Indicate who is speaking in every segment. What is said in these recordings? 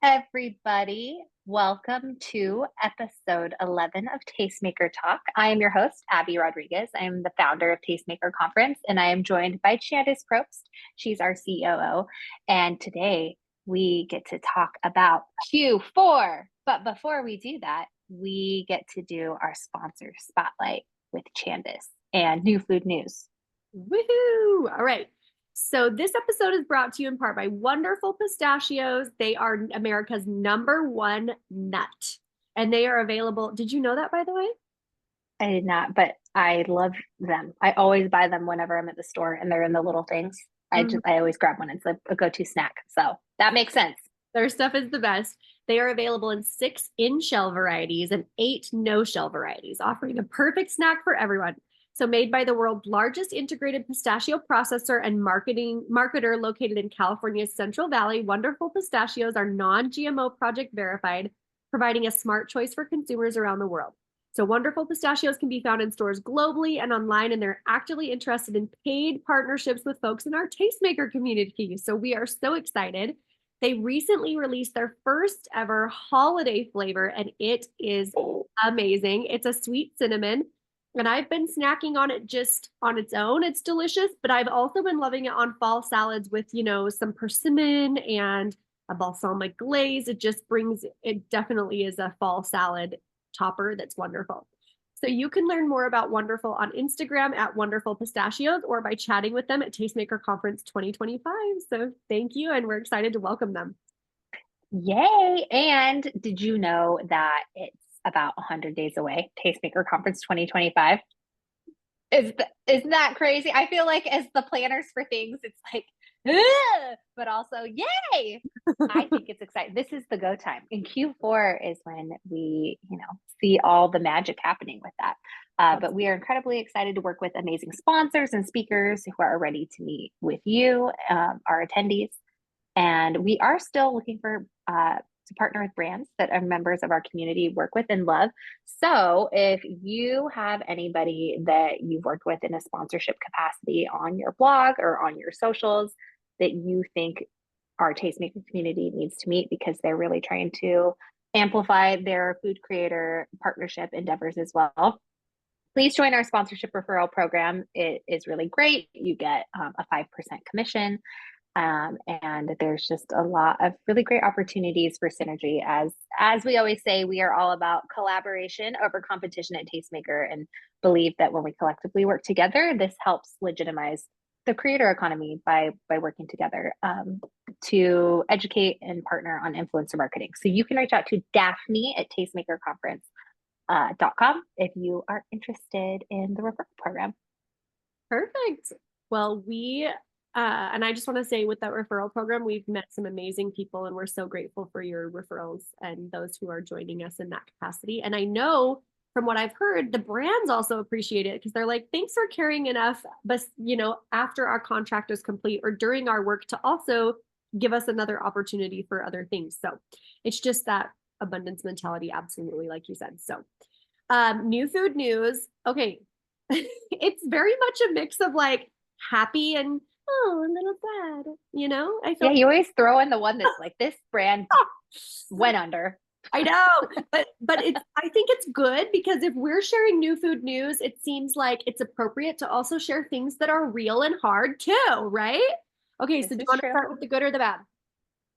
Speaker 1: everybody. Welcome to episode 11 of Tastemaker Talk. I am your host, Abby Rodriguez. I am the founder of Tastemaker Conference, and I am joined by Chandice Probst. She's our COO. And today we get to talk about Q4. But before we do that, we get to do our sponsor spotlight with Chandice and New Food News.
Speaker 2: Woohoo! All right. So this episode is brought to you in part by Wonderful Pistachios. They are America's #1 nut, and they are available. Did you know that, by the way?
Speaker 1: I did not, but I love them. I always buy them whenever I'm at the store and they're in the little things. I always grab one. It's like a go-to snack. So that makes sense.
Speaker 2: Their stuff is the best. They are available in 6 in-shell varieties and 8 no-shell varieties, offering a perfect snack for everyone. So made by the world's largest integrated pistachio processor and marketer located in California's Central Valley, Wonderful Pistachios are non-GMO project verified, providing a smart choice for consumers around the world. So Wonderful Pistachios can be found in stores globally and online, and they're actively interested in paid partnerships with folks in our Tastemaker community. So we are so excited. They recently released their first ever holiday flavor, and it is amazing. It's a sweet cinnamon. And I've been snacking on it just on its own. It's delicious, but I've also been loving it on fall salads with, some persimmon and a balsamic glaze. It definitely is a fall salad topper that's wonderful. So you can learn more about Wonderful on Instagram at Wonderful Pistachios or by chatting with them at Tastemaker Conference 2025. So thank you, and we're excited to welcome them.
Speaker 1: Yay! And did you know that it's about 100 days away, Tastemaker Conference 2025? Isn't that crazy? I feel like as the planners for things, it's like, but also, yay! I think it's exciting. This is the go time. And Q4 is when we, see all the magic happening with that. But we are incredibly excited to work with amazing sponsors and speakers who are ready to meet with you, our attendees. And we are still looking for to partner with brands that are members of our community work with and love. So if you have anybody that you've worked with in a sponsorship capacity on your blog or on your socials that you think our tastemaker community needs to meet because they're really trying to amplify their food creator partnership endeavors as well, please join our sponsorship referral program. It is really great. You get a 5% commission. And there's just a lot of really great opportunities for synergy. As we always say, we are all about collaboration over competition at Tastemaker, and believe that when we collectively work together, this helps legitimize the creator economy by working together to educate and partner on influencer marketing. So you can reach out to Daphne at tastemakerconference.com if you are interested in the referral program.
Speaker 2: Perfect. Well, and I just want to say with that referral program, we've met some amazing people, and we're so grateful for your referrals and those who are joining us in that capacity. And I know from what I've heard, the brands also appreciate it because they're like, thanks for caring enough, but after our contract is complete or during our work to also give us another opportunity for other things. So it's just that abundance mentality. Absolutely. Like you said. So new food news. Okay. It's very much a mix of like happy and a little sad, I feel
Speaker 1: you always throw in the one that's like, this brand went under.
Speaker 2: I know, but I think it's good because if we're sharing new food news, it seems like it's appropriate to also share things that are real and hard too, right? Okay, so do you want to start with the good or the bad?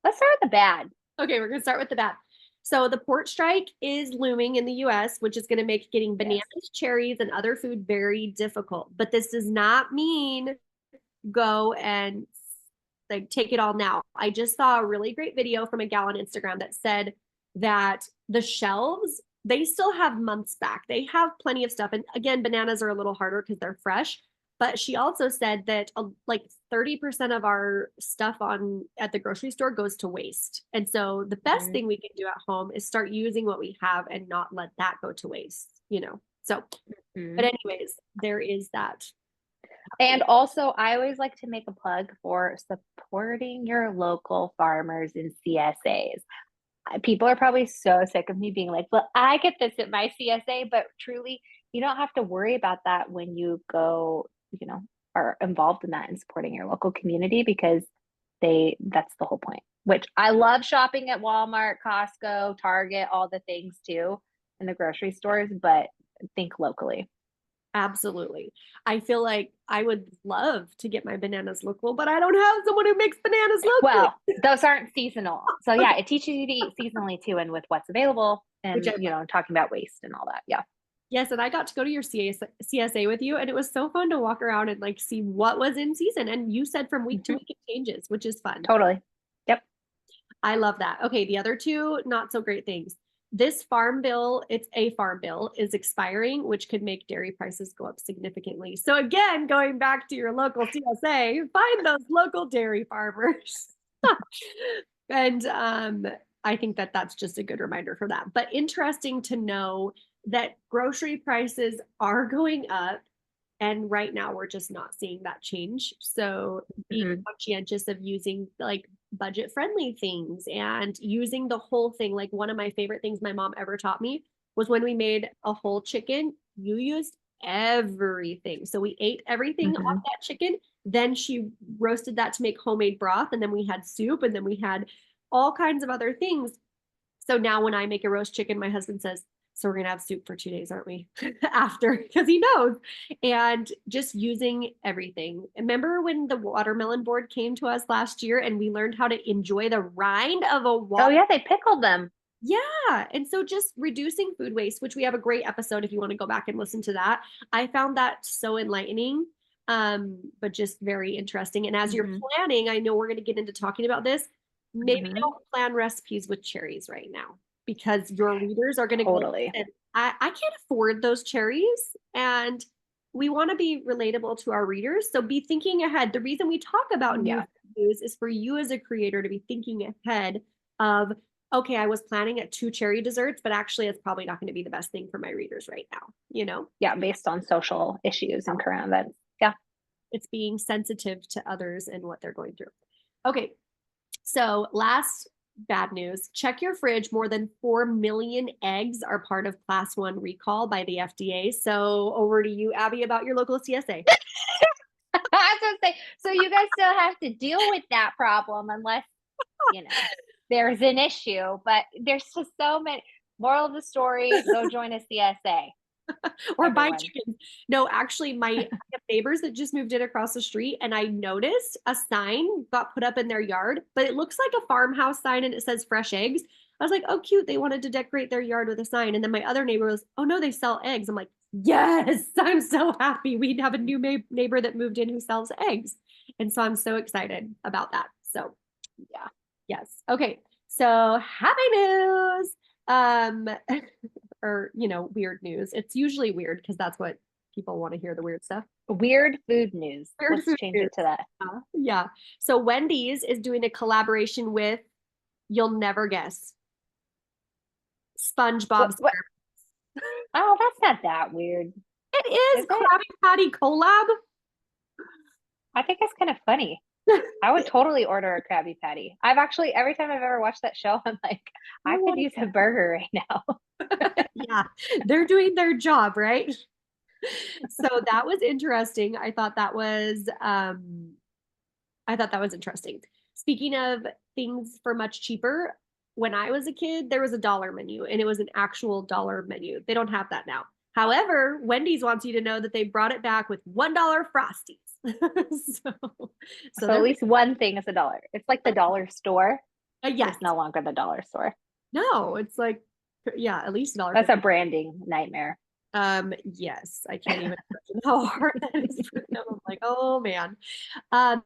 Speaker 1: Let's start with the bad.
Speaker 2: Okay, we're going to start with the bad. So the port strike is looming in the US, which is going to make getting bananas, cherries, and other food very difficult. But this does not mean go and like take it all now. I just saw a really great video from a gal on Instagram that said that the shelves, they still have months back. They have plenty of stuff. And again, bananas are a little harder because they're fresh. But she also said that like 30% of our stuff at the grocery store goes to waste. And so the best thing we can do at home is start using what we have and not let that go to waste, So, but anyways, there is that.
Speaker 1: And also, I always like to make a plug for supporting your local farmers and CSAs. People are probably so sick of me being like, well, I get this at my CSA, but truly, you don't have to worry about that when you go, are involved in that and supporting your local community because that's the whole point. which I love shopping at Walmart, Costco, Target, all the things too in the grocery stores, but think locally.
Speaker 2: Absolutely. I feel like I would love to get my bananas local, but I don't have someone who makes bananas locally.
Speaker 1: Well, those aren't seasonal. So yeah,
Speaker 2: Okay.
Speaker 1: it teaches you to eat seasonally too and with what's available
Speaker 2: Which
Speaker 1: and,
Speaker 2: I
Speaker 1: you know, talking about waste and all that. Yeah.
Speaker 2: Yes, and I got to go to your CSA with you, and it was so fun to walk around and like see what was in season. And you said from week to
Speaker 1: Mhm.
Speaker 2: week it changes, which is fun.
Speaker 1: Totally. Yep.
Speaker 2: I love that. Okay, the other two not so great things. This farm bill, it's a farm bill, is expiring, which could make dairy prices go up significantly. So again, going back to your local CSA, find those local dairy farmers. And I think that that's just a good reminder for that. But interesting to know that grocery prices are going up. And right now we're just not seeing that change. So being
Speaker 1: Mhm.
Speaker 2: conscientious of using like budget friendly things and using the whole thing. Like one of my favorite things my mom ever taught me was when we made a whole chicken, you used everything. So we ate everything off
Speaker 1: Mhm.
Speaker 2: that chicken. Then she roasted that to make homemade broth. And then we had soup and then we had all kinds of other things. So now when I make a roast chicken, my husband says, so we're going to have soup for 2 days, aren't we? After, because he knows. And just using everything. Remember when the watermelon board came to us last year and we learned how to enjoy the rind of a
Speaker 1: Oh
Speaker 2: water?
Speaker 1: yeah, they pickled them.
Speaker 2: Yeah. And so just reducing food waste, which we have a great episode if you want to go back and listen to that. I found that so enlightening, but just very interesting. And as you're
Speaker 1: Mhm.
Speaker 2: planning, I know we're going to get into talking about this. Maybe
Speaker 1: Mhm.
Speaker 2: don't plan recipes with cherries right now because your readers are going to go,
Speaker 1: Totally.
Speaker 2: listen, I can't afford those cherries. And we want to be relatable to our readers. So be thinking ahead. The reason we talk about new
Speaker 1: Yeah.
Speaker 2: food news is for you as a creator to be thinking ahead of, okay, I was planning at 2 cherry desserts, but actually it's probably not going to be the best thing for my readers right now, you know?
Speaker 1: Yeah, based on social issues and current events. Yeah.
Speaker 2: It's being sensitive to others and what they're going through. Okay, so last bad news, check your fridge. More than 4 million eggs are part of class 1 recall by the FDA. So over to you, Abby, about your local CSA.
Speaker 1: I was gonna say, so you guys still have to deal with that problem unless, you know, there's an issue, but there's just so many. Moral of the story, go join a CSA,
Speaker 2: Or buy
Speaker 1: everyone.
Speaker 2: chickens. No, actually, I have neighbors that just moved in across the street, and I noticed a sign got put up in their yard, but it looks like a farmhouse sign and it says fresh eggs. I was like, oh, cute. They wanted to decorate their yard with a sign. And then my other neighbor was, oh, no, they sell eggs. I'm like, yes, I'm so happy. We have a new neighbor that moved in who sells eggs. And so I'm so excited about that. So,
Speaker 1: Yeah.
Speaker 2: yes. Okay. So, happy news. Um, or weird news. It's usually weird because that's what people want to hear, the weird stuff.
Speaker 1: Weird food news.
Speaker 2: Weird
Speaker 1: Let's
Speaker 2: food
Speaker 1: change
Speaker 2: news.
Speaker 1: it to that.
Speaker 2: Yeah. So Wendy's is doing a collaboration with, you'll never guess, SpongeBob
Speaker 1: What?
Speaker 2: SquarePants.
Speaker 1: Oh, that's not that weird,
Speaker 2: It is
Speaker 1: is it?
Speaker 2: Krabby Patty collab.
Speaker 1: I think it's kind of funny. I would totally order a Krabby Patty. I've actually, every time I've ever watched that show, I'm like, I could use a burger right now.
Speaker 2: Yeah, they're doing their job, right? So that was interesting. I thought that was interesting. Speaking of things for much cheaper, when I was a kid, there was a dollar menu and it was an actual dollar menu. They don't have that now. However, Wendy's wants you to know that they brought it back with $1 Frosties. so
Speaker 1: So at
Speaker 2: they're
Speaker 1: least one thing is a dollar. It's like the dollar store.
Speaker 2: yes.
Speaker 1: It's no longer the dollar store.
Speaker 2: No, it's like yeah, at least
Speaker 1: That's a
Speaker 2: $1.50.
Speaker 1: branding nightmare.
Speaker 2: Yes, I can't even imagine how hard that is for them. I'm like, oh man. Um,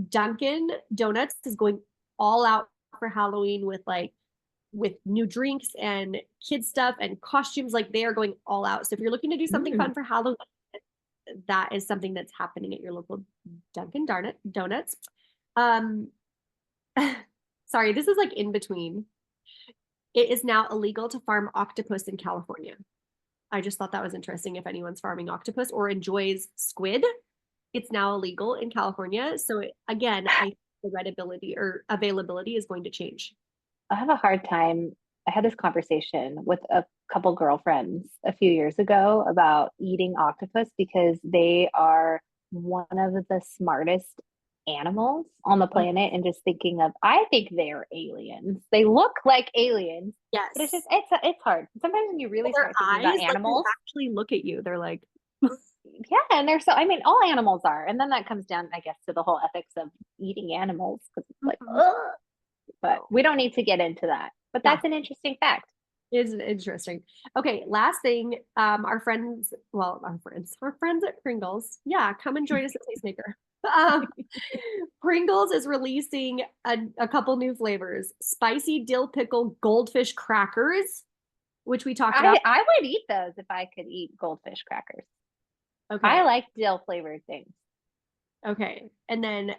Speaker 2: Dunkin' Donuts is going all out for Halloween with new drinks and kid stuff and costumes. Like they are going all out. So if you're looking to do something
Speaker 1: Mm.
Speaker 2: fun for Halloween, that is something that's happening at your local Dunkin' Donuts. Um, sorry, this is like in between. It is now illegal to farm octopus in California. I just thought that was interesting. If anyone's farming octopus or enjoys squid, it's now illegal in California. So again, the readability or availability is going to change.
Speaker 1: I have a hard time. I had this conversation with a couple girlfriends a few years ago about eating octopus because they are one of the smartest animals on the planet and just thinking of, I think they're aliens. They look like aliens, but
Speaker 2: Yes.
Speaker 1: it's hard. Sometimes when you really
Speaker 2: Their
Speaker 1: start thinking about
Speaker 2: eyes, like they
Speaker 1: animals,
Speaker 2: actually look at you. They're like,
Speaker 1: yeah, and they're so, I mean, all animals are. And then that comes down, I guess, to the whole ethics of eating animals because it's like,
Speaker 2: Mhm.
Speaker 1: ugh. But we don't need to get into that. But
Speaker 2: Yeah,
Speaker 1: that's an interesting fact.
Speaker 2: is interesting. Okay, last thing. Our friends at Pringles. Yeah, come and join us at Tastemaker. Um, Pringles is releasing a couple new flavors: spicy dill pickle goldfish crackers, which we talked about.
Speaker 1: I would eat those if I could eat goldfish crackers. I
Speaker 2: Okay,
Speaker 1: like dill flavored things.
Speaker 2: okay, and then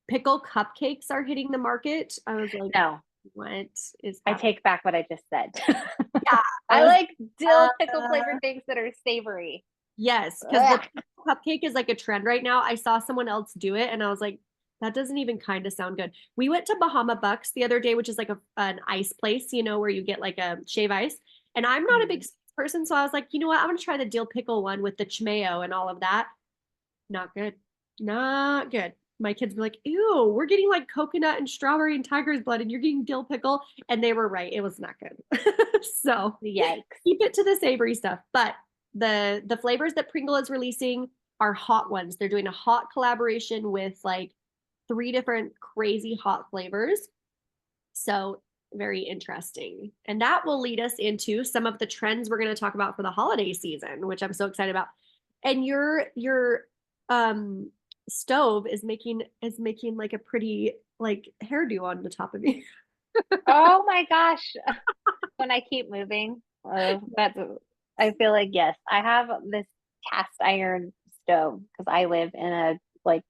Speaker 2: pickle cupcakes are hitting the market. I was like,
Speaker 1: No,
Speaker 2: what is
Speaker 1: I
Speaker 2: happening?
Speaker 1: take back what I just said.
Speaker 2: Yeah, I
Speaker 1: I
Speaker 2: was
Speaker 1: like dill pickle
Speaker 2: uh,
Speaker 1: flavored things that are savory.
Speaker 2: yes, because the
Speaker 1: Ugh.
Speaker 2: cupcake is like a trend right now. I saw someone else do it and I was like, that doesn't even kind of sound good. We went to Bahama Bucks the other day, which is like an ice place, where you get like a shave ice. And I'm not a big
Speaker 1: Mhm.
Speaker 2: sweets person, so I was like, you know what? I'm gonna try the dill pickle one with the chimeo and all of that. Not good. Not good. My kids were like, ew, we're getting like coconut and strawberry and tiger's blood, and you're getting dill pickle. And they were right. It was not good. So
Speaker 1: Yikes.
Speaker 2: keep it to the savory stuff. But the flavors that Pringle is releasing are hot ones. They're doing a hot collaboration with like 3 different crazy hot flavors. So very interesting. And that will lead us into some of the trends we're going to talk about for the holiday season, which I'm so excited about. And your um stove is making like a pretty like hairdo on the top of you.
Speaker 1: Oh my gosh. When I keep moving, I feel like, yes, I have this cast iron stove because I live in a like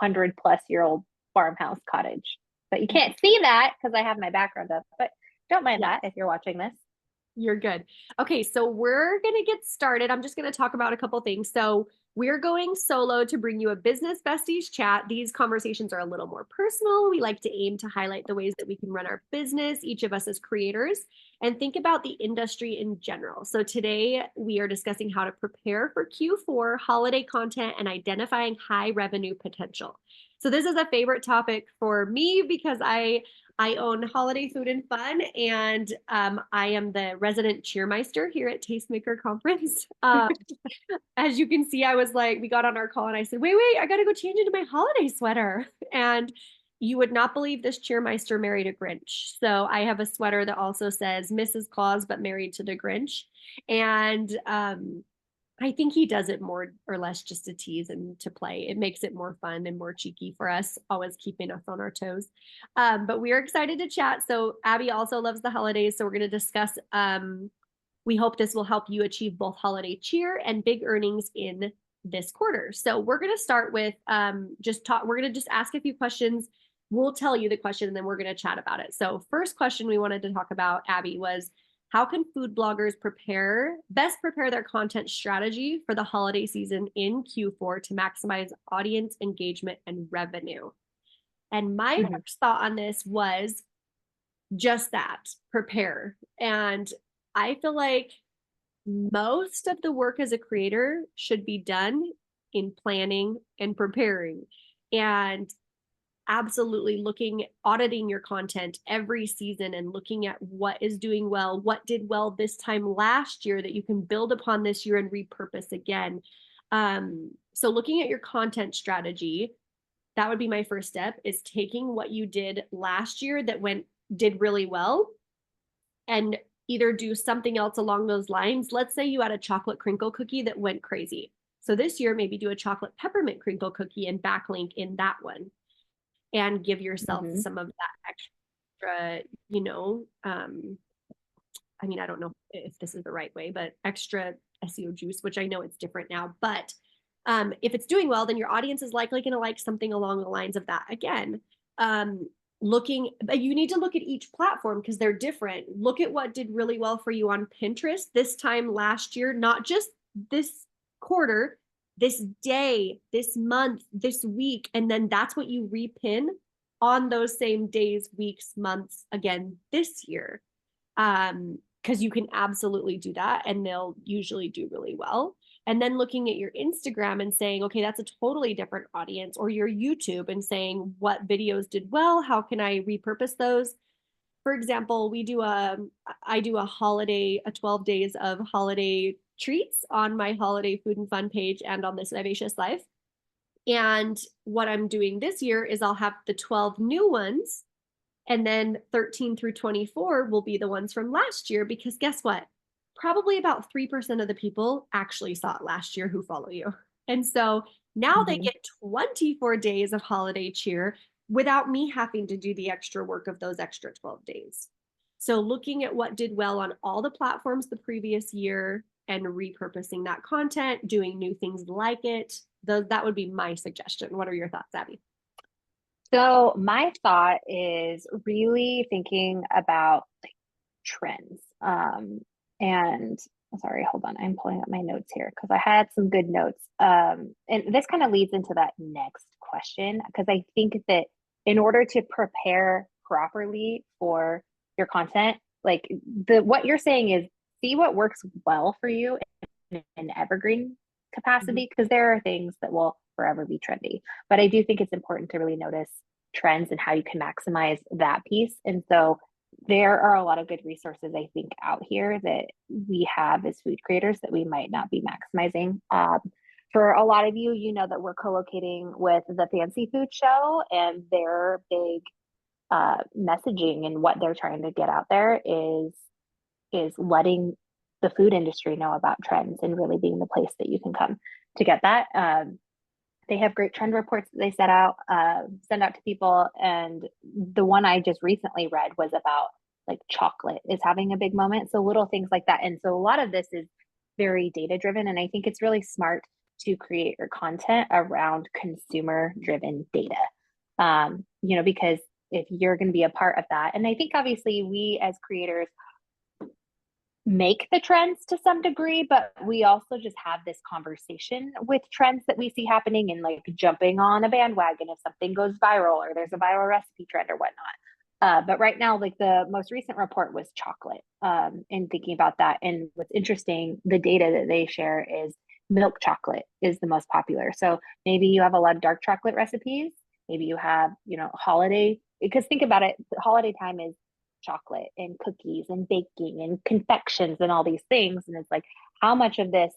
Speaker 1: 100+ year old farmhouse cottage. But you can't see that because I have my background up. But don't mind
Speaker 2: Yeah.
Speaker 1: that if you're watching this.
Speaker 2: You're good. Okay, so we're going to get started. I'm just going to talk about a couple things. So, we're going solo to bring you a business besties chat. These conversations are a little more personal. We like to aim to highlight the ways that we can run our business, each of us as creators, and think about the industry in general. So, today we are discussing how to prepare for Q4 holiday content and identifying high revenue potential. So, this is a favorite topic for me because I own Holiday Food and Fun, and I am the resident cheermeister here at Tastemaker Conference. As you can see, I was like, we got on our call and I said, wait, I got to go change into my holiday sweater. And you would not believe this cheermeister married a Grinch. So I have a sweater that also says Mrs. Claus, but married to the Grinch. And I think he does it more or less just to tease and to play. It makes it more fun and more cheeky for us, always keeping us on our toes. But we are excited to chat. So Abby also loves the holidays. So we're going to discuss. We hope this will help you achieve both holiday cheer and big earnings in this quarter. So we're going to start with just talk. We're going to just ask a few questions. We'll tell you the question and then we're going to chat about it. So first question we wanted to talk about, Abby, was how can food bloggers best prepare their content strategy for the holiday season in Q4 to maximize audience engagement and revenue? And my
Speaker 1: Mhm.
Speaker 2: first thought on this was just that, prepare. And I feel like most of the work as a creator should be done in planning and preparing. And absolutely auditing your content every season and looking at what is doing well, what did well this time last year that you can build upon this year and repurpose again. So looking at your content strategy, that would be my first step, is taking what you did last year that did really well and either do something else along those lines. Let's say you had a chocolate crinkle cookie that went crazy. So this year, maybe do a chocolate peppermint crinkle cookie and backlink in that one and give yourself
Speaker 1: Mhm.
Speaker 2: some of that extra, I mean, I don't know if this is the right way, but extra SEO juice, which I know it's different now. But if it's doing well, then your audience is likely going to like something along the lines of that. Again, but you need to look at each platform because they're different. Look at what did really well for you on Pinterest this time last year, not just this quarter, this day, this month, this week. And then that's what you repin on those same days, weeks, months again this year. Because you can absolutely do that and they'll usually do really well. And then looking at your Instagram and saying, okay, that's a totally different audience, or your YouTube and saying what videos did well, how can I repurpose those? For example, I do a holiday, a 12 days of holiday treats on my holiday food and fun page and on this Vivacious Life. And what I'm doing this year is I'll have the 12 new ones, and then 13 through 24 will be the ones from last year, because guess what? Probably about 3% of the people actually saw it last year who follow you. And so now they get 24 days of holiday cheer without me having to do the extra work of those extra 12 days. So looking at what did well on all the platforms the previous year and repurposing that content, doing new things like it, that would be my suggestion. What are your thoughts, Abby?
Speaker 1: So my thought is really thinking about like trends. And sorry, hold on. I'm pulling up my notes here because I had some good notes. And this kind of leads into that next question, because I think that in order to prepare properly for your content, like what you're saying is see what works well for you in an evergreen capacity, because there are things that will forever be trendy. But I do think it's important to really notice trends and how you can maximize that piece. And so there are a lot of good resources, I think, out here that we have as food creators that we might not be maximizing. For a lot of you, you know that we're co-locating with the Fancy Food Show, and their big messaging and what they're trying to get out there is letting the food industry know about trends and really being the place that you can come to get that. They have great trend reports that they send out to people. And the one I just recently read was about like chocolate is having a big moment. So little things like that. And so a lot of this is very data driven. And I think it's really smart to create your content around consumer driven data. Because if you're going to be a part of that, and I think obviously we as creators make the trends to some degree, but we also just have this conversation with trends that we see happening and like jumping on a bandwagon if something goes viral or there's a viral recipe trend or whatnot. But right now, like the most recent report was chocolate, and thinking about that. And what's interesting, the data that they share is milk chocolate is the most popular. So maybe you have a lot of dark chocolate recipes. Maybe you have, holiday, because think about it, holiday time is chocolate and cookies and baking and confections and all these things. And it's like, how much of this,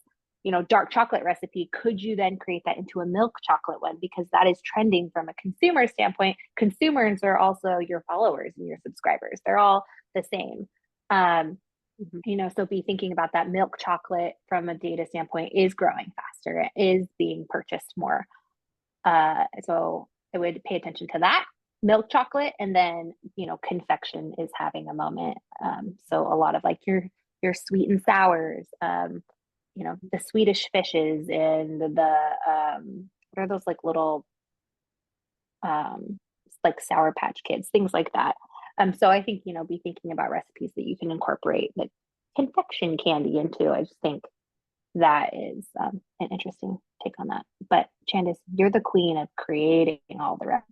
Speaker 1: dark chocolate recipe could you then create that into a milk chocolate one? Because that is trending from a consumer standpoint. Consumers are also your followers and your subscribers. They're all the same. So be thinking about that. Milk chocolate from a data standpoint is growing faster. It is being purchased more. So I would pay attention to that. Milk chocolate, and then confection is having a moment. So a lot of like your sweet and sours, the Swedish fishes, and the what are those like little like Sour Patch Kids, things like that. So I think be thinking about recipes that you can incorporate like confection candy into. I just think that is an interesting take on that. But Chandice, you're the queen of creating all the recipes.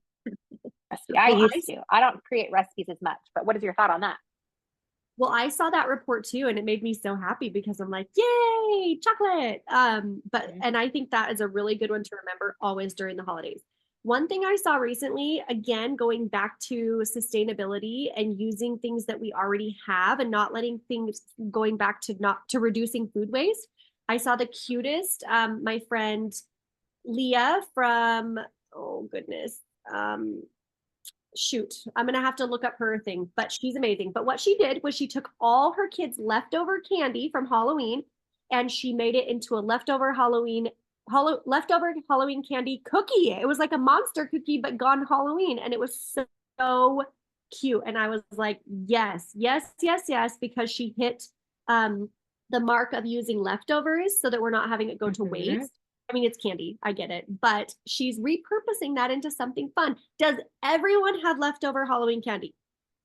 Speaker 1: I don't create recipes as much, but what is your thought on that?
Speaker 2: Well, I saw that report too, and it made me so happy because I'm like, yay, chocolate. And I think that is a really good one to remember always during the holidays. One thing I saw recently, again, going back to sustainability and using things that we already have and not letting things going back to reducing food waste. I saw the cutest, my friend Leah from, oh goodness, shoot, I'm gonna have to look up her thing, but she's amazing. But what she did was she took all her kids' leftover candy from Halloween and she made it into a leftover Halloween candy cookie. It was like a monster cookie, but gone Halloween. And it was so cute. And I was like, yes, because she hit the mark of using leftovers so that we're not having it go to waste. I mean, it's candy. I get it. But she's repurposing that into something fun. Does everyone have leftover Halloween candy?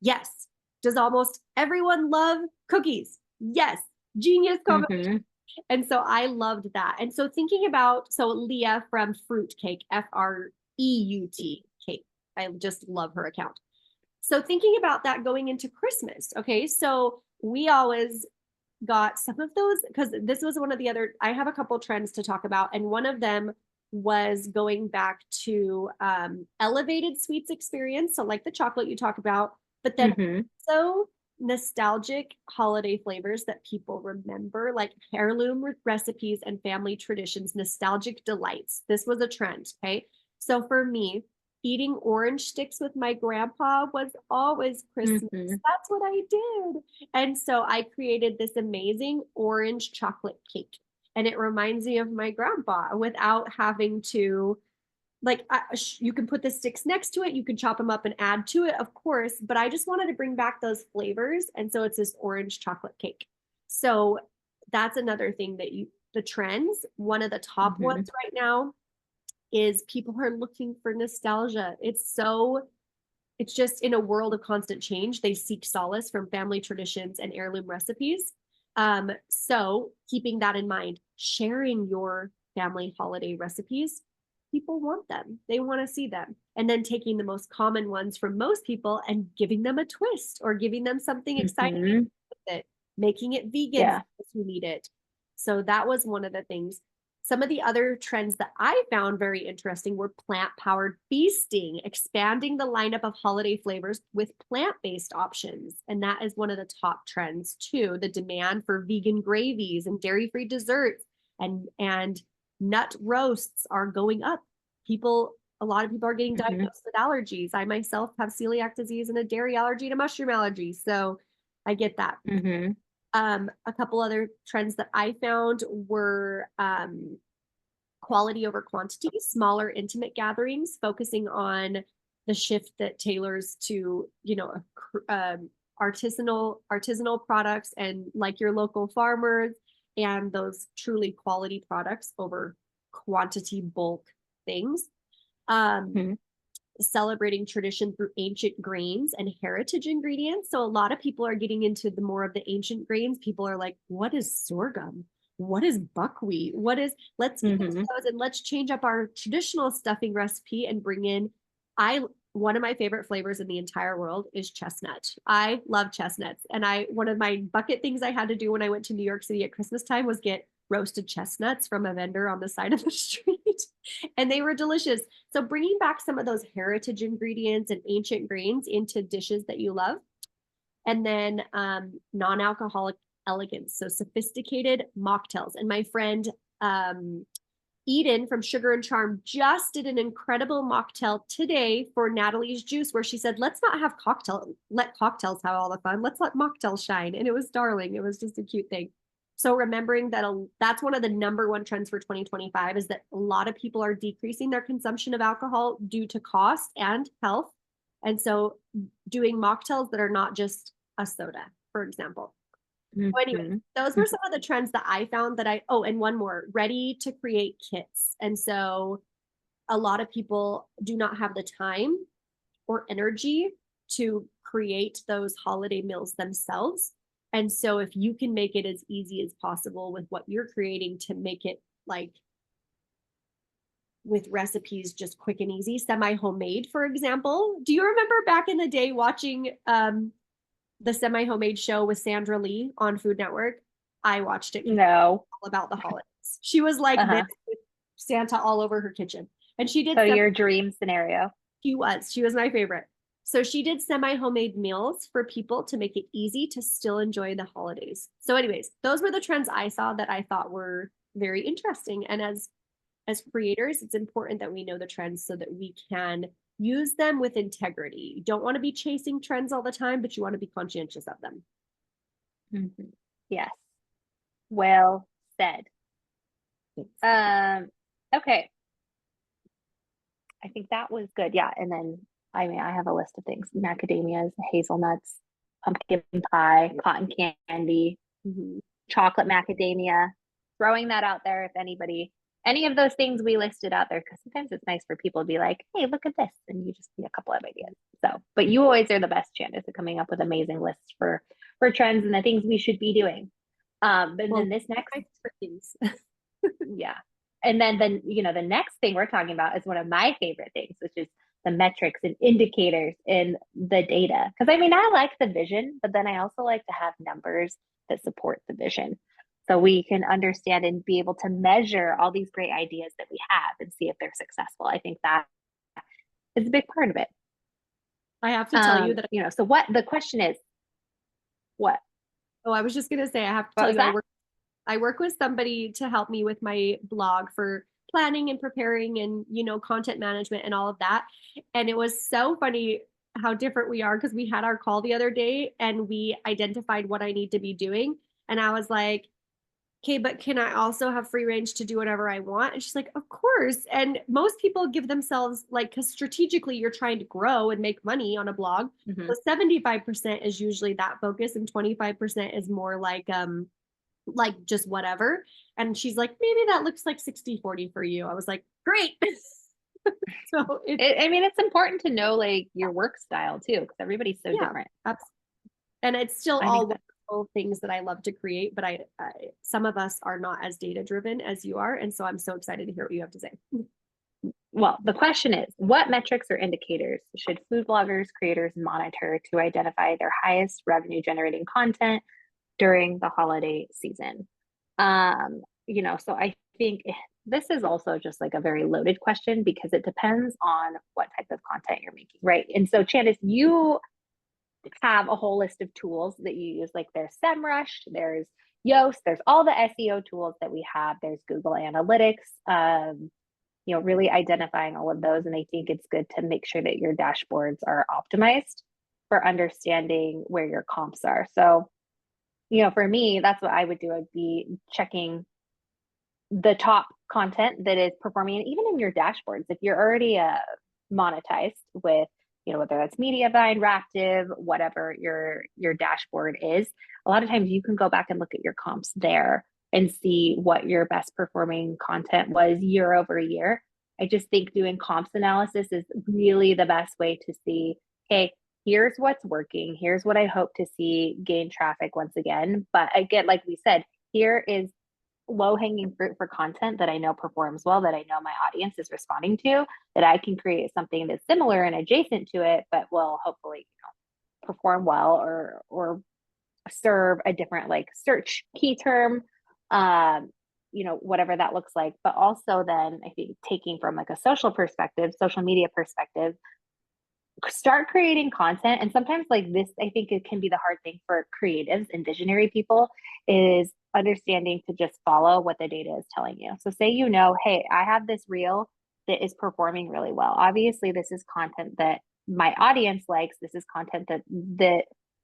Speaker 2: Yes. Does almost everyone love cookies? Yes. Genius combination. And so I loved that. And so thinking about, Leah from Fruit Cake, Freut Cake. I just love her account. So thinking about that going into Christmas. Okay. So we always got some of those, because this was one of the other, I have a couple trends to talk about. And one of them was going back to elevated sweets experience. So like the chocolate you talk about, but then also nostalgic holiday flavors that people remember, like heirloom recipes and family traditions, nostalgic delights. This was a trend. Okay. So for me, eating orange sticks with my grandpa was always Christmas. That's what I did. And so I created this amazing orange chocolate cake. And it reminds me of my grandpa without having to, like, you can put the sticks next to it. You can chop them up and add to it, of course. But I just wanted to bring back those flavors. And so it's this orange chocolate cake. So that's another thing that the trends, one of the top ones right now is people are looking for nostalgia. It's just in a world of constant change, they seek solace from family traditions and heirloom recipes. So keeping that in mind, sharing your family holiday recipes, people want them. They want to see them. And then taking the most common ones from most people and giving them a twist or giving them something exciting with it, making it vegan for those who need it. So that was one of the things. Some of the other trends that I found very interesting were plant-powered feasting, expanding the lineup of holiday flavors with plant-based options. And that is one of the top trends too. The demand for vegan gravies and dairy-free desserts and nut roasts are going up. A lot of people are getting diagnosed with allergies. I myself have celiac disease and a dairy allergy and a mushroom allergy. So I get that. A couple other trends that I found were quality over quantity, smaller intimate gatherings, focusing on the shift that tailors to, artisanal products and like your local farmers and those truly quality products over quantity bulk things. Celebrating tradition through ancient grains and heritage ingredients. So a lot of people are getting into the more of the ancient grains. People are like, what is sorghum? What is buckwheat? Let's get into those and let's change up our traditional stuffing recipe and bring in, one of my favorite flavors in the entire world is chestnut. I love chestnuts. And one of my bucket things I had to do when I went to New York City at Christmas time was get roasted chestnuts from a vendor on the side of the street. And they were delicious. So bringing back some of those heritage ingredients and ancient grains into dishes that you love. And then non-alcoholic elegance. So sophisticated mocktails. And my friend Eden from Sugar and Charm just did an incredible mocktail today for Natalie's Juice, where she said, let's not let cocktails have all the fun. Let's let mocktails shine. And it was darling. It was just a cute thing. So remembering that that's one of the number one trends for 2025 is that a lot of people are decreasing their consumption of alcohol due to cost and health. And so doing mocktails that are not just a soda, for example. So anyway, those were some of the trends that I found and one more, ready to create kits. And so a lot of people do not have the time or energy to create those holiday meals themselves. And so if you can make it as easy as possible with what you're creating to make it like with recipes just quick and easy, semi-homemade, for example. Do you remember back in the day watching the semi-homemade show with Sandra Lee on Food Network? I watched it.
Speaker 1: No.
Speaker 2: All about the holidays. She was like this with Santa all over her kitchen. And she did.
Speaker 1: So your dream scenario.
Speaker 2: She was my favorite. So she did semi-homemade meals for people to make it easy to still enjoy the holidays. So anyways, those were the trends I saw that I thought were very interesting. And as creators, it's important that we know the trends so that we can use them with integrity. You don't want to be chasing trends all the time, but you want to be conscientious of them.
Speaker 1: Yes. Well said. Okay. I think that was good. Yeah. And then I have a list of things: macadamias, hazelnuts, pumpkin pie, cotton candy, chocolate macadamia. Throwing that out there if any of those things we listed out there, because sometimes it's nice for people to be like, hey, look at this. And you just need a couple of ideas. So, but you always are the best, Chandice, at coming up with amazing lists for trends and the things we should be doing. Then this next
Speaker 2: things.
Speaker 1: Yeah. And then the next thing we're talking about is one of my favorite things, which is the metrics and indicators in the data. Because I like the vision, but then I also like to have numbers that support the vision. So we can understand and be able to measure all these great ideas that we have and see if they're successful. I think that is a big part of it.
Speaker 2: I have to tell you that,
Speaker 1: so what the question is, what?
Speaker 2: Oh, I was just going to say, I have to
Speaker 1: What
Speaker 2: tell
Speaker 1: was
Speaker 2: you,
Speaker 1: that?
Speaker 2: I work with somebody to help me with my blog for planning and preparing and, content management and all of that. And it was so funny how different we are, because we had our call the other day and we identified what I need to be doing. And I was like, okay, but can I also have free range to do whatever I want? And she's like, of course. And most people give themselves, like, because strategically you're trying to grow and make money on a blog.
Speaker 1: Mm-hmm.
Speaker 2: So 75% is usually that focus, and 25% is more like just whatever. And she's like, maybe that looks like 60-40 for you. I was like, great. So
Speaker 1: it's important to know like your work style too, because everybody's so different.
Speaker 2: Absolutely. And it's still all wonderful things that I love to create, but I some of us are not as data driven as you are. And so I'm so excited to hear what you have to say.
Speaker 1: Well, the question is, what metrics or indicators should food bloggers, creators monitor to identify their highest revenue generating content during the holiday season? So I think this is also just like a very loaded question because it depends on what type of content you're making, right? And so Chandice, you have a whole list of tools that you use, like there's SEMrush, there's Yoast, there's all the SEO tools that we have, there's Google Analytics, really identifying all of those. And I think it's good to make sure that your dashboards are optimized for understanding where your comps are. So, for me, that's what I would do. I'd be checking the top content that is performing, and even in your dashboards, if you're already monetized with, whether that's Mediavine, Raptive, whatever your dashboard is, a lot of times you can go back and look at your comps there and see what your best performing content was year over year. I just think doing comps analysis is really the best way to see, okay, here's what's working. Here's what I hope to see gain traffic once again. But again, like we said, here is low-hanging fruit for content that I know performs well, that I know my audience is responding to, that I can create something that's similar and adjacent to it, but will hopefully, perform well or serve a different like search key term, whatever that looks like. But also then I think taking from like a social media perspective, start creating content. And sometimes like this, I think it can be the hard thing for creatives and visionary people, is understanding to just follow what the data is telling you. So say, hey, I have this reel that is performing really well. Obviously, this is content that my audience likes. This is content that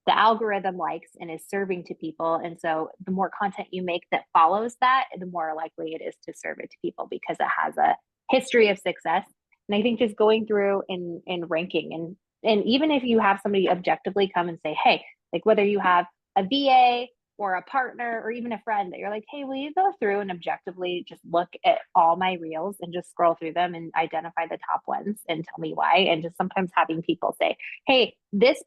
Speaker 1: the algorithm likes and is serving to people. And so the more content you make that follows that, the more likely it is to serve it to people because it has a history of success. And I think just going through and ranking, and even if you have somebody objectively come and say, hey, like whether you have a VA or a partner or even a friend that you're like, hey, will you go through and objectively just look at all my reels and just scroll through them and identify the top ones and tell me why? And just sometimes having people say, hey, this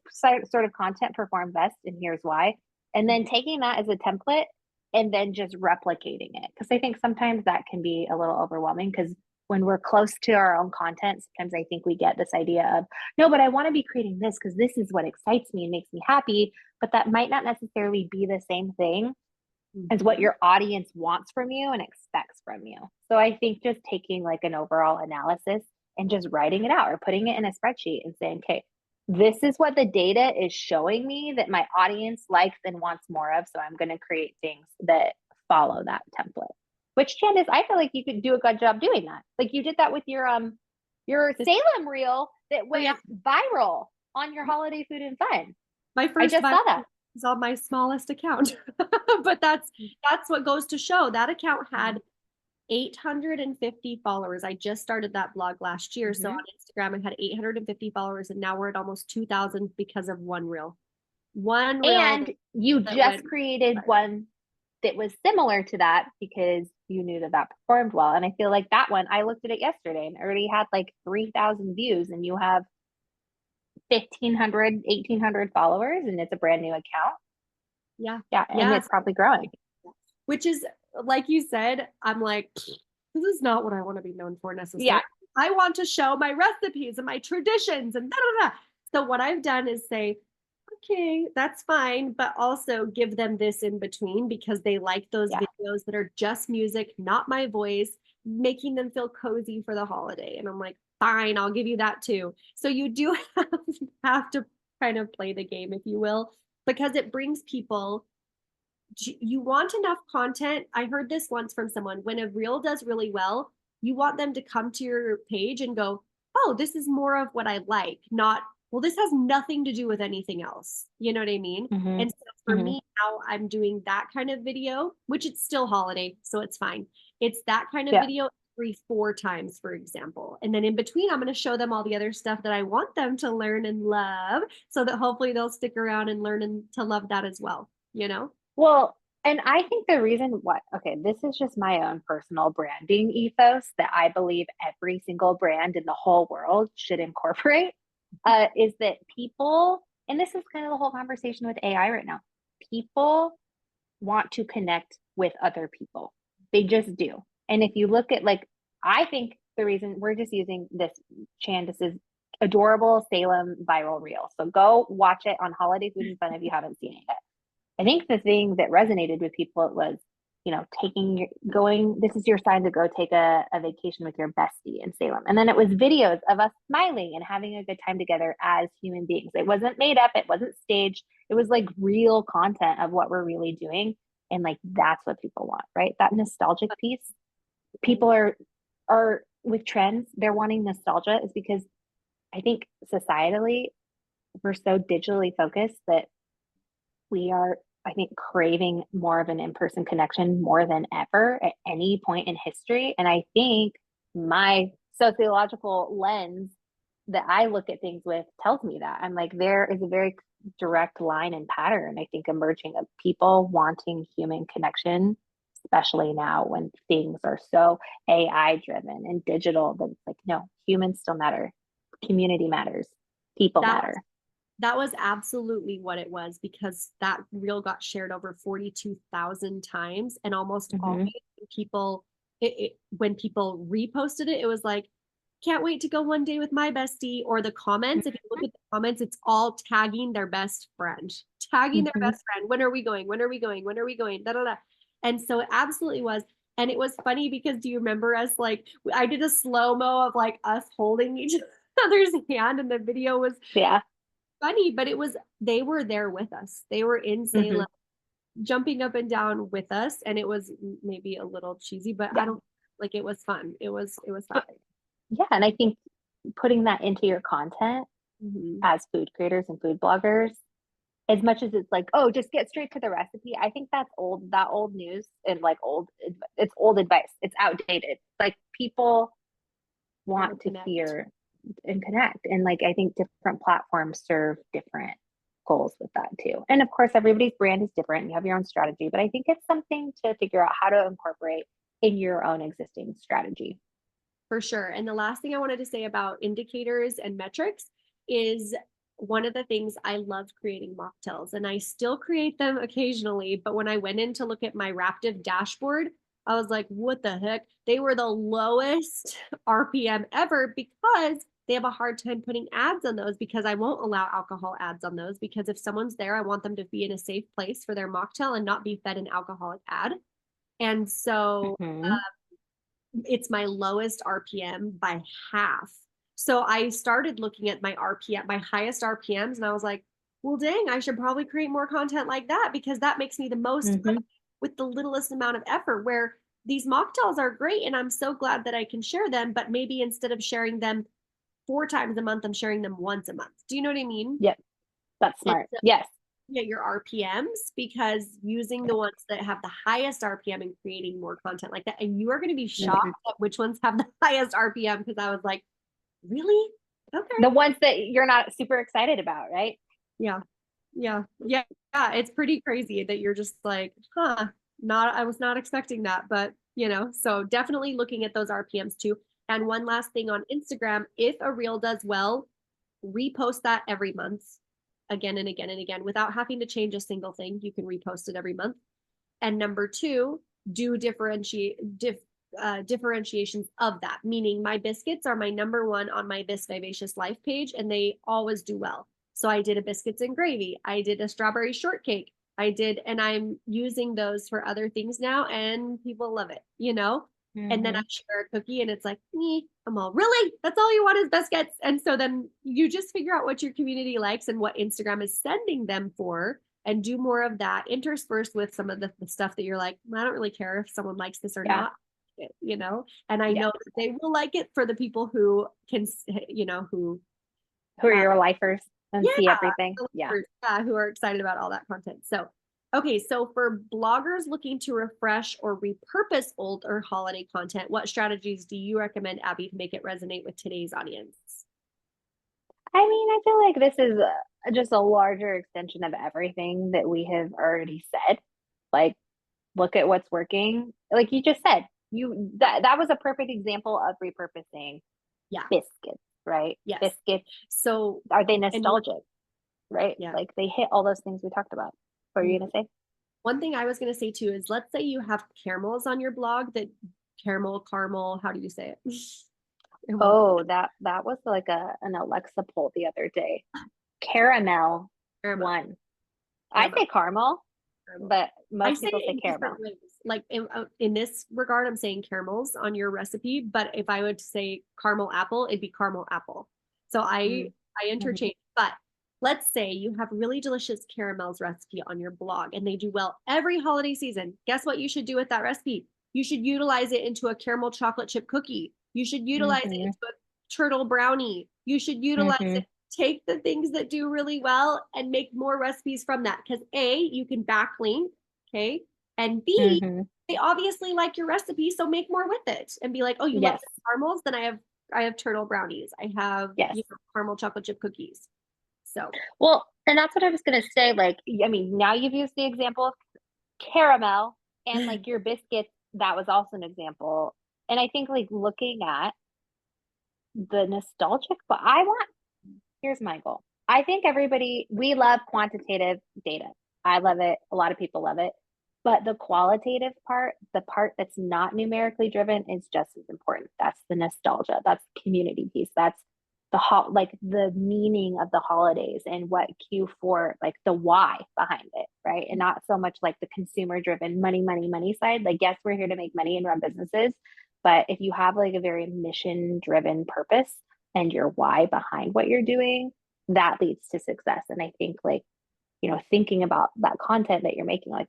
Speaker 1: sort of content performed best and here's why. And then taking that as a template and then just replicating it. Because I think sometimes that can be a little overwhelming because when we're close to our own content, sometimes I think we get this idea of, no, but I want to be creating this because this is what excites me and makes me happy. But that might not necessarily be the same thing as what your audience wants from you and expects from you. So I think just taking like an overall analysis and just writing it out or putting it in a spreadsheet and saying, okay, this is what the data is showing me that my audience likes and wants more of. So I'm going to create things that follow that template. Which, Chandice, I feel like you could do a good job doing that. Like you did that with your Salem reel that went viral on your holiday food and fun.
Speaker 2: My first
Speaker 1: I just saw that.
Speaker 2: Is on my smallest account, but that's what goes to show that account had 850 followers. I just started that blog last year, so on Instagram it had 850 followers, and now we're at almost 2,000 because of one reel.
Speaker 1: And you just created one that was similar to that because you knew that performed well. And I feel like that one, I looked at it yesterday and already had like 3,000 views, and you have 1,500, 1,800 followers, and it's a brand new account.
Speaker 2: Yeah.
Speaker 1: And it's probably growing.
Speaker 2: Which is, like you said, I'm like, this is not what I want to be known for necessarily.
Speaker 1: Yeah.
Speaker 2: I want to show my recipes and my traditions and da da da. So what I've done is say, okay, that's fine. But also give them this in between because they like those
Speaker 1: Yeah.
Speaker 2: videos that are just music, not my voice, making them feel cozy for the holiday. And I'm like, fine, I'll give you that too. So you do have to kind of play the game, if you will, because it brings people. You want enough content. I heard this once from someone. When a reel does really well, you want them to come to your page and go, oh, this is more of what I like, not, well, this has nothing to do with anything else. You know what I mean?
Speaker 1: Mm-hmm.
Speaker 2: And so for
Speaker 1: Mm-hmm.
Speaker 2: me, now I'm doing that kind of video, which it's still holiday, so it's fine. It's that kind of
Speaker 1: Yeah.
Speaker 2: video every 4 times, for example. And then in between, I'm going to show them all the other stuff that I want them to learn and love so that hopefully they'll stick around and learn and to love that as well, you know?
Speaker 1: Well, and I think the reason what, okay, this is just my own personal branding ethos that I believe every single brand in the whole world should incorporate, is that people, and this is kind of the whole conversation with AI right now, people want to connect with other people. They just do. And if you look at like, I think the reason we're just using this Chandice's adorable Salem viral reel. So go watch it on Holiday Food and Fun if you haven't seen it yet. I think the thing that resonated with people was, this is your sign to go take a vacation with your bestie in Salem. And then it was videos of us smiling and having a good time together as human beings. It wasn't made up, it wasn't staged. It was like real content of what we're really doing. And like that's what people want, right? That nostalgic piece. People are with trends, they're wanting nostalgia is because I think societally we're so digitally focused that we are, I think, craving more of an in-person connection more than ever at any point in history. And I think my sociological lens that I look at things with tells me that. I'm like, there is a very direct line and pattern, I think, emerging of people wanting human connection, especially now when things are so AI driven and digital that it's like, no, humans still matter. Community matters. People
Speaker 2: That
Speaker 1: matter.
Speaker 2: that was absolutely what it was because that reel got shared over 42,000 times and almost always
Speaker 1: Mm-hmm.
Speaker 2: people when people reposted it, it was like, can't wait to go one day with my bestie. Or the comments, if you look at the comments, it's all tagging their best friend, tagging their
Speaker 1: Mm-hmm.
Speaker 2: best friend. When are we going? When are we going? When are we going? Da, da, da. And so it absolutely was. And it was funny because do you remember us like I did a slow-mo of like us holding each other's hand and the video was
Speaker 1: Yeah.
Speaker 2: funny, but it was they were there with us. They were in
Speaker 1: Mm-hmm.
Speaker 2: Salem, jumping up and down with us, and it was maybe a little cheesy, but I
Speaker 1: Yeah.
Speaker 2: don't like it was fun. It was fun.
Speaker 1: But yeah, and I think putting that into your content
Speaker 2: Mhm.
Speaker 1: as food creators and food bloggers, as much as it's like, oh, just get straight to the recipe, I think that's old, that old news and like it's old advice. It's outdated. Like people
Speaker 2: Want to
Speaker 1: want to
Speaker 2: connect.
Speaker 1: hear and connect. And like I think different platforms serve different goals with that too. And of course, everybody's brand is different. You have your own strategy, but I think it's something to figure out how to incorporate in your own existing strategy.
Speaker 2: For sure. And the last thing I wanted to say about indicators and metrics is one of the things I love creating mocktails and I still create them occasionally. But when I went in to look at my Raptive dashboard, I was like, what the heck? They were the lowest RPM ever because they have a hard time putting ads on those because I won't allow alcohol ads on those because if someone's there, I want them to be in a safe place for their mocktail and not be fed an alcoholic ad. And so
Speaker 1: Mm-hmm.
Speaker 2: it's my lowest RPM by half. So I started looking at my RPM, my highest RPMs, and I was like, well, dang, I should probably create more content like that because that makes me the most
Speaker 1: Mm-hmm.
Speaker 2: with the littlest amount of effort. Where these mocktails are great, and I'm so glad that I can share them, but maybe instead of sharing them 4 times a month, I'm sharing them once a month. Do you know what I mean?
Speaker 1: Yep. That's
Speaker 2: And
Speaker 1: smart. Yes.
Speaker 2: at your RPMs because using the ones that have the highest RPM and creating more content like that. And you are going to be shocked
Speaker 1: Mhm.
Speaker 2: at which ones have the highest RPM because I was like, really? Okay.
Speaker 1: The ones that you're not super excited about, right?
Speaker 2: Yeah. Yeah. Yeah. Yeah. It's pretty crazy that you're just like, huh, not, I was not expecting that, but so definitely looking at those RPMs too. And one last thing on Instagram, if a reel does well, repost that every month again and again and again without having to change a single thing. You can repost it every month. And number two, do differentiations of that. Meaning, my biscuits are my number one on my This Vivacious Life page, and they always do well. So I did a biscuits and gravy. I did a strawberry shortcake. And I'm using those for other things now, and people love it, And then I share a cookie and it's like, I'm all, really? That's all you want is biscuits. And so then you just figure out what your community likes and what Instagram is sending them for, and do more of that interspersed with some of the stuff that you're like, I don't really care if someone likes this or not, And I know that they will like it for the people who can, who
Speaker 1: are your lifers and see everything.
Speaker 2: Who are excited about all that content. So, okay. So for bloggers looking to refresh or repurpose older holiday content, what strategies do you recommend, Abby, to make it resonate with today's audience?
Speaker 1: I mean, I feel like this is just a larger extension of everything that we have already said. Like, look at what's working. Like you just said, that was a perfect example of repurposing biscuits, right?
Speaker 2: Yes.
Speaker 1: Biscuits. So are they nostalgic? Right? Yeah. Like they hit all those things we talked about. What are you going to say?
Speaker 2: One thing I was going to say too is, let's say you have caramels on your blog that caramel, how do you say it?
Speaker 1: Oh, that was like an Alexa poll the other day. Caramel. One. I say caramel, but most people say caramel.
Speaker 2: Like in this regard, I'm saying caramels on your recipe, but if I would say caramel apple, it'd be caramel apple. So I interchange, but let's say you have really delicious caramels recipe on your blog and they do well every holiday season. Guess what you should do with that recipe? You should utilize it into a caramel chocolate chip cookie. You should utilize it into a turtle brownie. You should utilize it. Take the things that do really well and make more recipes from that. Because A, you can backlink, okay? And B, they obviously like your recipe, so make more with it and be like, oh, you love caramels? Then I have turtle brownies. I have caramel chocolate chip cookies. So
Speaker 1: well, and that's what I was gonna say. Like, I mean, now you've used the example of caramel and like your biscuits, that was also an example. And I think like looking at the nostalgic, but here's my goal. I think we love quantitative data. I love it. A lot of people love it. But the qualitative part, the part that's not numerically driven, is just as important. That's the nostalgia. That's the community piece. That's the meaning of the holidays and what Q4, like the why behind it, right? And not so much like the consumer driven money side. Like, yes, we're here to make money and run businesses. But if you have like a very mission driven purpose and your why behind what you're doing, that leads to success. And I think like, thinking about that content that you're making, like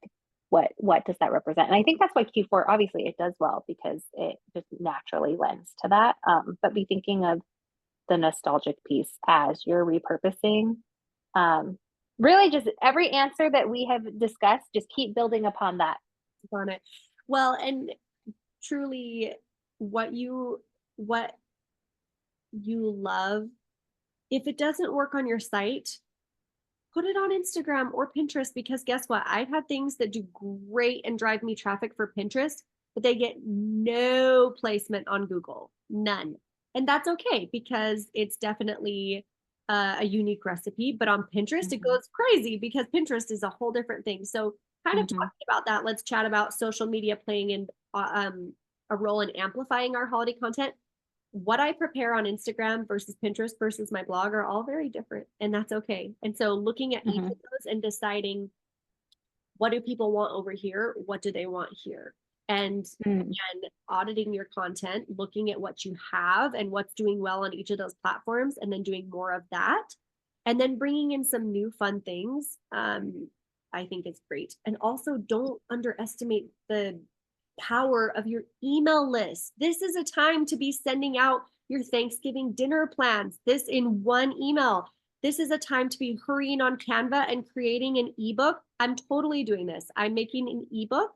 Speaker 1: what does that represent? And I think that's why Q4, obviously it does well because it just naturally lends to that. But be thinking of the nostalgic piece as you're repurposing. Really just every answer that we have discussed, just keep building upon that.
Speaker 2: On it. Well, and truly what you love, if it doesn't work on your site, put it on Instagram or Pinterest, because guess what? I've had things that do great and drive me traffic for Pinterest, but they get no placement on Google, none. And that's okay because it's definitely a unique recipe, but on Pinterest, it goes crazy because Pinterest is a whole different thing. So kind of talking about that, let's chat about social media playing in a role in amplifying our holiday content. What I prepare on Instagram versus Pinterest versus my blog are all very different, and that's okay. And so looking at each of those and deciding, what do people want over here? What do they want here? And auditing your content, looking at what you have and what's doing well on each of those platforms, and then doing more of that. And then bringing in some new fun things, I think is great. And also don't underestimate the power of your email list. This is a time to be sending out your Thanksgiving dinner plans, this in one email. This is a time to be hurrying on Canva and creating an ebook. I'm totally doing this. I'm making an ebook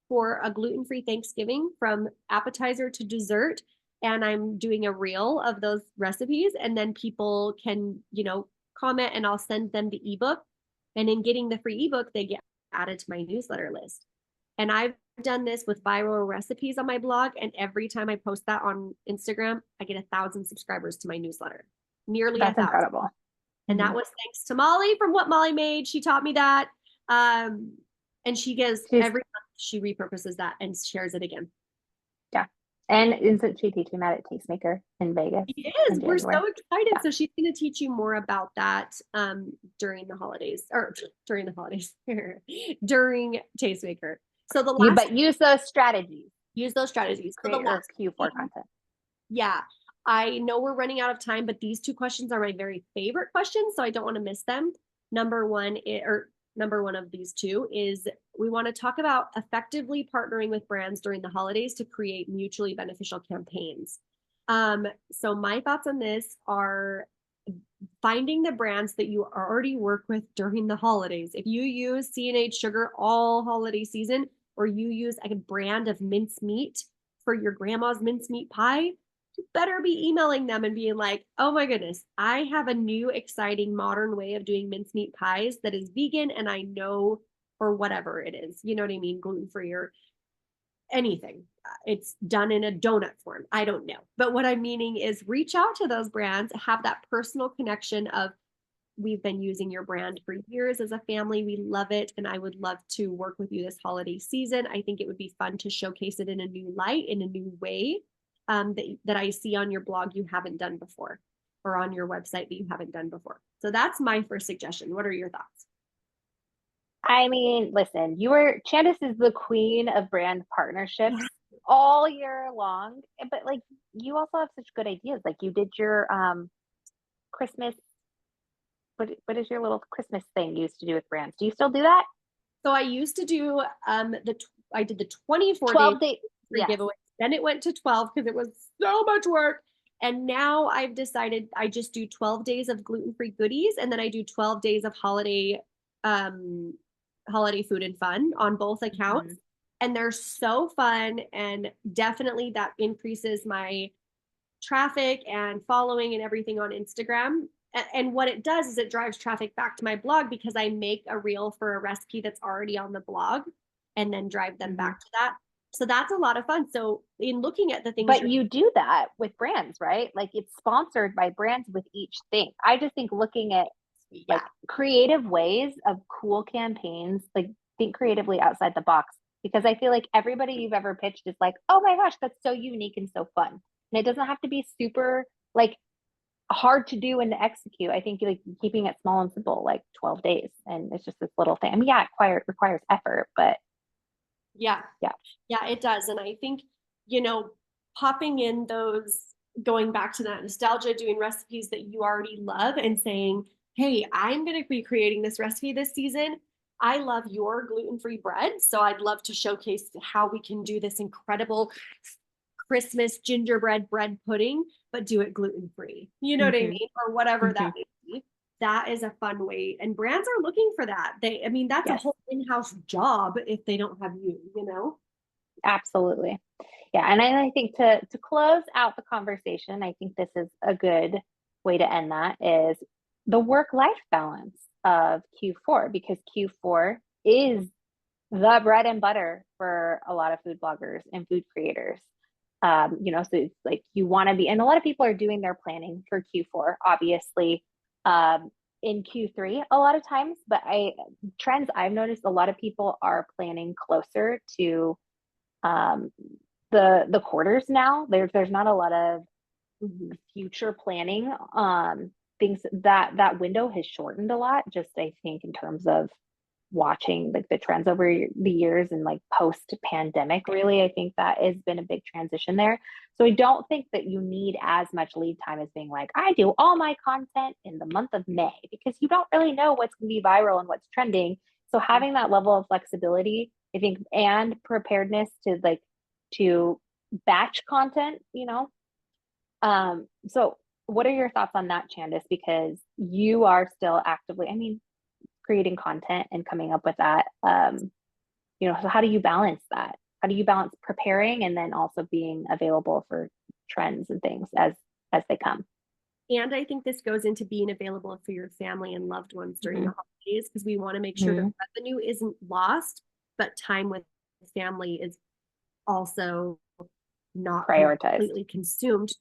Speaker 2: for a gluten-free Thanksgiving from appetizer to dessert. And I'm doing a reel of those recipes. And then people can, comment, and I'll send them the ebook. And in getting the free ebook, they get added to my newsletter list. And I've done this with viral recipes on my blog. And every time I post that on Instagram, I get 1,000 subscribers to my newsletter. Nearly 1,000. That's incredible. And that was thanks to Molly from What Molly Made. She taught me that. And she every month she repurposes that and shares it again.
Speaker 1: Yeah. And isn't she teaching that at Tastemaker in Vegas
Speaker 2: She
Speaker 1: in
Speaker 2: is. We're so
Speaker 1: January?
Speaker 2: excited.
Speaker 1: Yeah.
Speaker 2: So she's going to teach you more about that during the holidays or during the holidays during Tastemaker. So the last
Speaker 1: But use those strategies.
Speaker 2: use those strategies. So
Speaker 1: Create
Speaker 2: the
Speaker 1: your
Speaker 2: last
Speaker 1: Q4 content.
Speaker 2: yeah. I know we're running out of time, but these two questions are my very favorite questions, so I don't want to miss them. Number one of these two is we want to talk about effectively partnering with brands during the holidays to create mutually beneficial campaigns. So my thoughts on this are finding the brands that you already work with during the holidays. If you use C&H Sugar all holiday season, or you use a brand of mincemeat for your grandma's mincemeat pie, you better be emailing them and being like, oh my goodness, I have a new exciting modern way of doing mincemeat pies that is vegan and I know, or whatever it is, you know what I mean, gluten-free or anything. It's done in a donut form. I don't know. But what I'm meaning is reach out to those brands, have that personal connection of, we've been using your brand for years as a family. We love it. And I would love to work with you this holiday season. I think it would be fun to showcase it in a new light, in a new way that I see on your blog you haven't done before, or on your website that you haven't done before. So that's my first suggestion. What are your thoughts?
Speaker 1: I mean, listen, Chandice is the queen of brand partnerships all year long, but like you also have such good ideas. Like you did your Christmas, what is your little Christmas thing you used to do with brands? Do you still do that?
Speaker 2: So I used to do I did the 24
Speaker 1: 12
Speaker 2: days
Speaker 1: days. Yes.
Speaker 2: giveaway. Then it went to 12 because it was so much work. And now I've decided I just do 12 days of gluten-free goodies, and then I do 12 days of holiday food and fun on both accounts.
Speaker 1: Mhm.
Speaker 2: And they're so fun, and definitely that increases my traffic and following and everything on Instagram. And what it does is it drives traffic back to my blog because I make a reel for a recipe that's already on the blog and then drive them back to that. So that's a lot of fun. So in looking at the things,
Speaker 1: But you do that with brands, right? Like it's sponsored by brands with each thing. I just think looking at like creative ways of cool campaigns, like think creatively outside the box, because I feel like everybody you've ever pitched is like, oh my gosh, that's so unique and so fun. And it doesn't have to be super like hard to do and to execute. I think like keeping it small and simple, like 12 days. And it's just this little thing. I mean, yeah, it requires effort, but
Speaker 2: yeah, it does. And I think, popping in those, going back to that nostalgia, doing recipes that you already love and saying, hey, I'm going to be creating this recipe this season. I love your gluten-free bread. So I'd love to showcase how we can do this incredible Christmas gingerbread bread pudding, but do it gluten-free. You know what I mean? Or whatever that may be. That is a fun way. And brands are looking for that. That's a whole in-house job if they don't have you.
Speaker 1: Absolutely. Yeah. And I think to close out the conversation, I think this is a good way to end that is the work-life balance of Q4, because Q4 is the bread and butter for a lot of food bloggers and food creators. So it's like you want to be, and a lot of people are doing their planning for Q4, obviously, in Q3 a lot of times, but trends I've noticed, a lot of people are planning closer to the quarters now. There's not a lot of future planning. Things that window has shortened a lot, just I think in terms of watching like the trends over the years and like post pandemic, really I think that has been a big transition there. So I don't think that you need as much lead time as being like, I do all my content in the month of May, because you don't really know what's going to be viral and what's trending. So having that level of flexibility, I think, and preparedness to batch content, so what are your thoughts on that, Chandice? Because you are still actively, creating content and coming up with that. So how do you balance that? How do you balance preparing and then also being available for trends and things as they come?
Speaker 2: And I think this goes into being available for your family and loved ones during the holidays, because we want to make sure that revenue isn't lost, but time with family is also not completely consumed.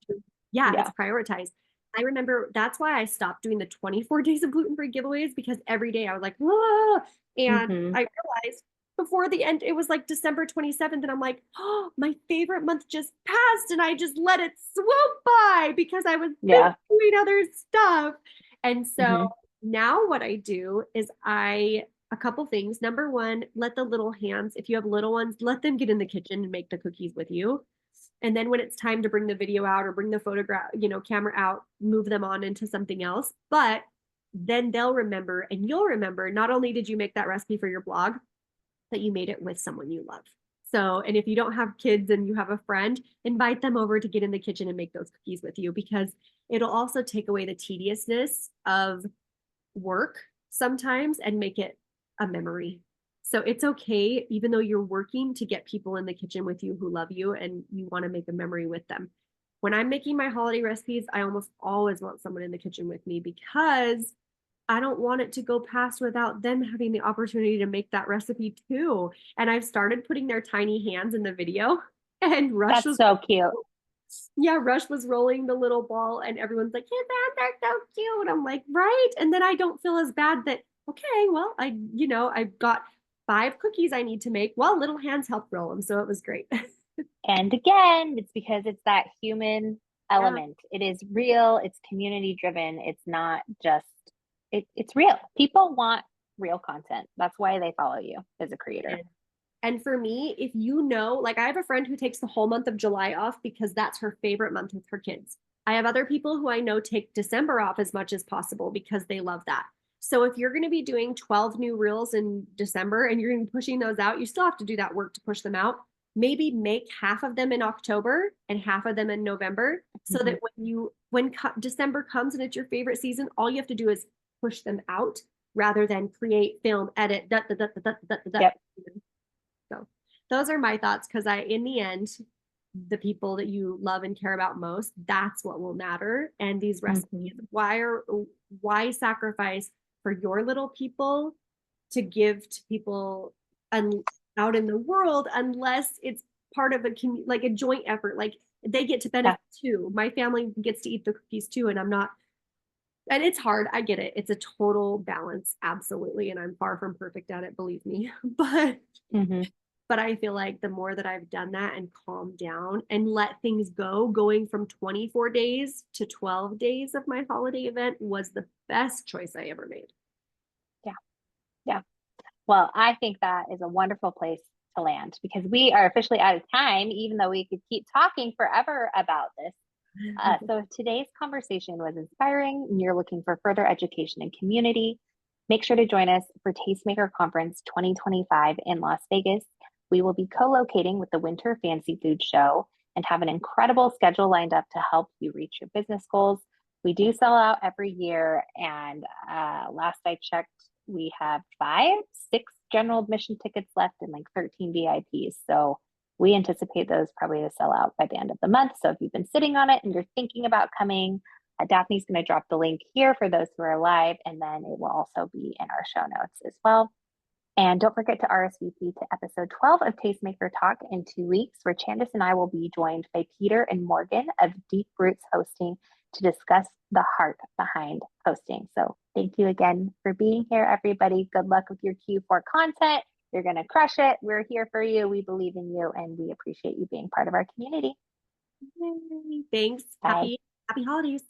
Speaker 2: It's prioritized. I remember that's why I stopped doing the 24 days of gluten-free giveaways, because every day I was like, whoa. And I realized before the end, it was like December 27th. And I'm like, oh, my favorite month just passed. And I just let it swoop by because I was
Speaker 1: Yeah.
Speaker 2: doing other stuff. And so
Speaker 1: Mhm.
Speaker 2: now what I do is a couple things. Number one, let the little hands, if you have little ones, let them get in the kitchen and make the cookies with you. And then when it's time to bring the video out or bring the photograph, camera out, move them on into something else. But then they'll remember and you'll remember not only did you make that recipe for your blog, that you made it with someone you love. So, and if you don't have kids and you have a friend, invite them over to get in the kitchen and make those cookies with you, because it'll also take away the tediousness of work sometimes and make it a memory. So it's okay, even though you're working, to get people in the kitchen with you who love you and you want to make a memory with them. When I'm making my holiday recipes, I almost always want someone in the kitchen with me because I don't want it to go past without them having the opportunity to make that recipe too. And I've started putting their tiny hands in the video. And
Speaker 1: That's so cute.
Speaker 2: Rush was rolling the little ball and everyone's like, his hands are so cute. I'm like, right. And then I don't feel as bad that, okay, well, I've got 5 cookies I need to make. Well, little hands helped roll them. So it was great.
Speaker 1: And again, it's because it's that human element. It is real, it's community driven. It's not just it's real. People want real content. That's why they follow you as a creator.
Speaker 2: And for me, if like I have a friend who takes the whole month of July off because that's her favorite month with her kids. I have other people who I know take December off as much as possible because they love that. So if you're going to be doing 12 new reels in December and you're going to be pushing those out, you still have to do that work to push them out. Maybe make half of them in October and half of them in November, so that when December comes and it's your favorite season, all you have to do is push them out rather than create, film, edit.
Speaker 1: Yep.
Speaker 2: So those are my thoughts, because in the end, the people that you love and care about most, that's what will matter. And these recipes, why sacrifice for your little people to give to people out in the world, unless it's part of like a joint effort, like they get to benefit too. My family gets to eat the cookies too, and and it's hard. I get it. It's a total balance. Absolutely. And I'm far from perfect at it, believe me. But I feel like the more that I've done that and calmed down and let things go, going from 24 days to 12 days of my holiday event was the best choice I ever made.
Speaker 1: Yeah. Well, I think that is a wonderful place to land, because we are officially out of time, even though we could keep talking forever about this. So if today's conversation was inspiring and you're looking for further education and community, make sure to join us for Tastemaker Conference 2025 in Las Vegas. We will be co-locating with the Winter Fancy Food Show and have an incredible schedule lined up to help you reach your business goals. We do sell out every year, and last I checked, we have 6 general admission tickets left and like 13 VIPs. So we anticipate those probably to sell out by the end of the month. So if you've been sitting on it and you're thinking about coming, Daphne's going to drop the link here for those who are live, and then it will also be in our show notes as well. And don't forget to RSVP to episode 12 of Tastemaker Talk in 2 weeks, where Chandice and I will be joined by Peter and Morgan of Deep Roots Hosting to discuss the heart behind hosting. So thank you again for being here, everybody. Good luck with your Q4 content. You're going to crush it. We're here for you. We believe in you, and we appreciate you being part of our community.
Speaker 2: Yay. Thanks.
Speaker 1: Bye.
Speaker 2: Happy holidays.